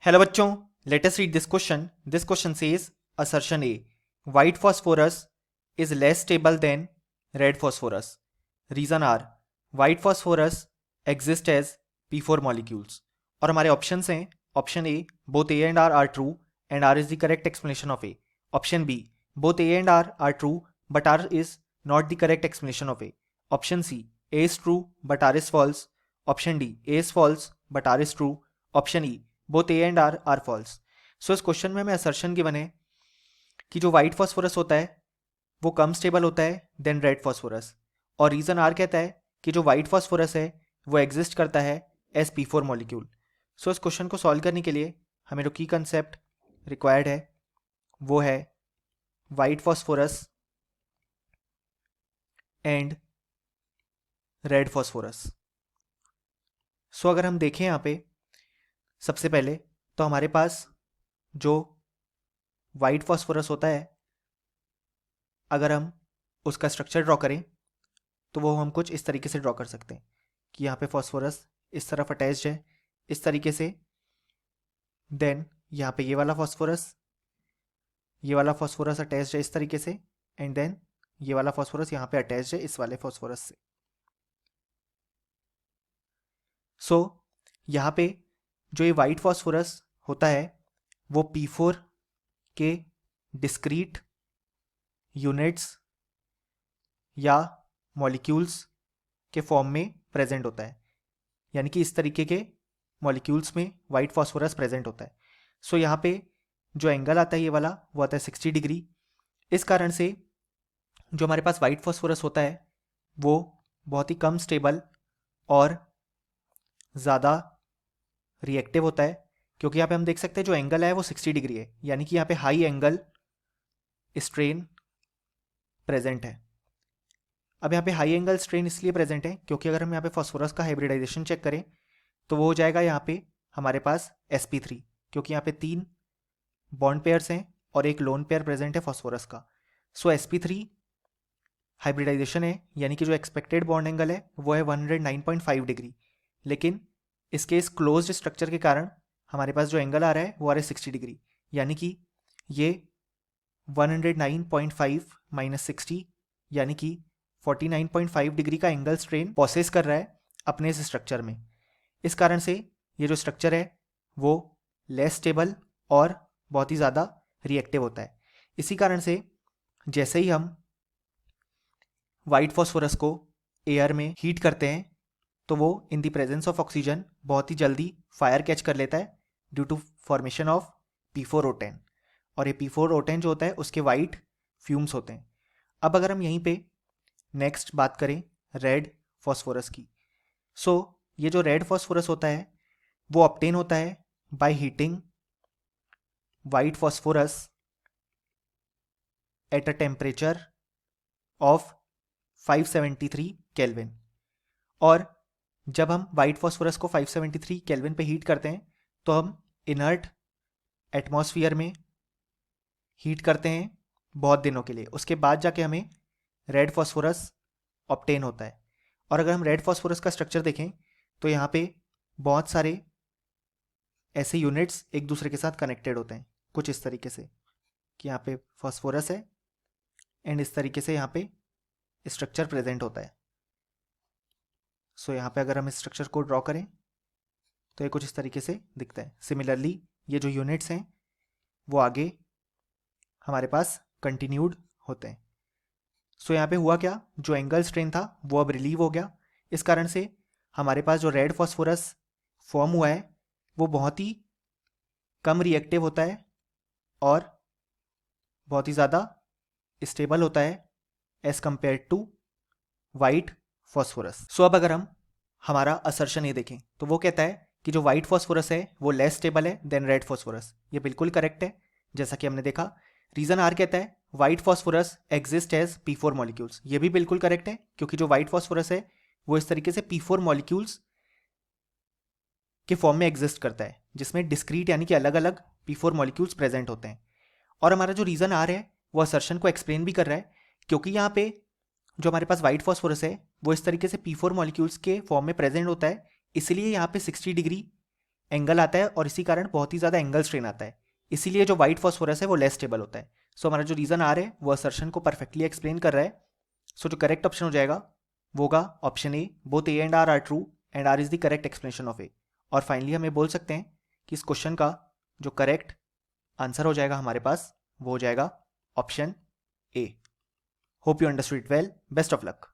Hello बच्चों, let us read this question. This question says assertion A, white phosphorus is less stable than red phosphorus. Reason are, white phosphorus exist as P4 molecules. और हमारे options हैं. Option A, both A and R are true and R is the correct explanation of A. Option B, both A and R are true but R is not the correct explanation of A. Option C, A is true but R is false. Option D, A is false but R is true. Option E, both A and R false. So इस question में हमें assertion given है कि जो white phosphorus होता है वो कम stable होता है देन रेड फॉस्फोरस, और रीजन आर कहता है कि जो व्हाइट फॉस्फोरस है वो एग्जिस्ट करता है एज P4 मॉलिक्यूल. सो इस क्वेश्चन को सॉल्व करने के लिए हमें जो की कंसेप्ट रिक्वायर्ड है वो है white phosphorus and red phosphorus. So अगर हम देखें यहाँ पे सबसे पहले तो हमारे पास जो वाइट फॉस्फोरस होता है, अगर हम उसका स्ट्रक्चर ड्रॉ करें तो वो हम कुछ इस तरीके से ड्रॉ कर सकते हैं कि यहाँ पे फॉस्फोरस इस तरफ अटैच्ड है इस तरीके से. देन यहाँ पे ये वाला फॉस्फोरस अटैच्ड है इस तरीके से, एंड देन ये वाला फॉस्फोरस यहाँ पे अटैच्ड है इस वाले फॉस्फोरस से. सो यहाँ पे जो ये वाइट फॉस्फोरस होता है वो P4 के डिस्क्रीट यूनिट्स या मॉलिक्यूल्स के फॉर्म में प्रेजेंट होता है, यानी कि इस तरीके के मॉलिक्यूल्स में वाइट फॉस्फोरस प्रेजेंट होता है. सो यहाँ पे जो एंगल आता है ये वाला वो आता है 60 डिग्री. इस कारण से जो हमारे पास वाइट फॉस्फोरस होता है वो बहुत ही कम स्टेबल और ज़्यादा रिएक्टिव होता है, क्योंकि यहाँ पे हम देख सकते हैं जो एंगल है वो 60 डिग्री है, यानी कि यहाँ पे हाई एंगल स्ट्रेन प्रेजेंट है. अब यहाँ पे हाई एंगल स्ट्रेन इसलिए प्रेजेंट है क्योंकि अगर हम यहाँ पे फॉस्फोरस का हाइब्रिडाइजेशन चेक करें तो वो हो जाएगा यहाँ पे हमारे पास sp3, क्योंकि यहाँ पे 3 बॉन्ड पेयर्स हैं और एक लोन पेयर प्रेजेंट है फॉस्फोरस का. सो sp3 हाइब्रिडाइजेशन है, यानी कि जो एक्सपेक्टेड बॉन्ड एंगल है वो है 109.5 डिग्री, लेकिन इसके इस क्लोज्ड स्ट्रक्चर के कारण हमारे पास जो एंगल आ रहा है वो आ रहा है 60 डिग्री, यानी कि ये 109.5 माइनस 60 यानी कि 49.5 डिग्री का एंगल स्ट्रेन प्रोसेस कर रहा है अपने इस स्ट्रक्चर में. इस कारण से ये जो स्ट्रक्चर है वो लेस स्टेबल और बहुत ही ज़्यादा रिएक्टिव होता है. इसी कारण से जैसे ही हम वाइट फॉस्फोरस को एयर में हीट करते हैं तो वो in the presence of oxygen बहुत ही जल्दी फायर कैच कर लेता है due to formation of P4O10, और ये P4O10 जो होता है उसके वाइट फ्यूम्स होते हैं. अब अगर हम यहीं पे नेक्स्ट बात करें रेड फॉस्फोरस की, सो ये जो रेड फॉस्फोरस होता है वो ऑब्टेन होता है by heating white phosphorus at a temperature of 573 kelvin. और जब हम वाइट फॉस्फोरस को 573 केल्विन पे हीट करते हैं तो हम इनर्ट एटमॉस्फेयर में हीट करते हैं बहुत दिनों के लिए, उसके बाद जाके हमें रेड फॉस्फोरस ऑब्टेन होता है. और अगर हम रेड फॉस्फोरस का स्ट्रक्चर देखें तो यहाँ पे बहुत सारे ऐसे यूनिट्स एक दूसरे के साथ कनेक्टेड होते हैं कुछ इस तरीके से कि यहाँ पे फॉस्फोरस है एंड इस तरीके से यहाँ पे स्ट्रक्चर प्रेजेंट होता है. सो यहाँ पे अगर हम इस स्ट्रक्चर को ड्रॉ करें तो ये कुछ इस तरीके से दिखता है. सिमिलरली ये जो यूनिट्स हैं वो आगे हमारे पास कंटिन्यूड होते हैं. सो यहाँ पे हुआ क्या, जो एंगल स्ट्रेन था वो अब रिलीव हो गया. इस कारण से हमारे पास जो रेड फॉस्फोरस फॉर्म हुआ है वो बहुत ही कम रिएक्टिव होता है और बहुत ही ज़्यादा स्टेबल होता है as compared to white phosphorus. So अब अगर हम हमारा असर्शन ये देखें तो वो कहता है कि जो वाइट फॉस्फोरस है वो लेस स्टेबल है देन रेड फॉस्फोरस. ये बिल्कुल करेक्ट है जैसा कि हमने देखा. रीजन आर कहता है white phosphorus exist as P4 molecules. ये भी बिल्कुल करेक्ट है क्योंकि जो वाइट फॉस्फोरस है वो इस तरीके से P4 मॉलिक्यूल्स के फॉर्म में एग्जिस्ट करता है जिसमें डिस्क्रीट यानी कि अलग अलग P4 मॉलिक्यूल्स प्रेजेंट होते हैं. और हमारा जो रीजन आर है वो असर्शन को एक्सप्लेन भी कर रहा है, क्योंकि यहाँ पे जो हमारे पास वाइट फॉस्फोरस है वो इस तरीके से P4 मॉलिक्यूल्स के फॉर्म में प्रेजेंट होता है, इसलिए यहाँ पे 60 डिग्री एंगल आता है और इसी कारण बहुत ही ज़्यादा एंगल स्ट्रेन आता है, इसीलिए जो वाइट फॉस्फोरस है वो लेस स्टेबल होता है। सो हमारा जो रीज़न आर है वो असर्शन को परफेक्टली एक्सप्लेन कर रहा है। सो जो करेक्ट ऑप्शन हो जाएगा वो होगा option A, both A and R true and R is the correct explanation of A. और फाइनली हम ये बोल सकते हैं कि इस क्वेश्चन का जो करेक्ट आंसर हो जाएगा हमारे पास वो हो जाएगा option A. Hope you understood it well, best of luck.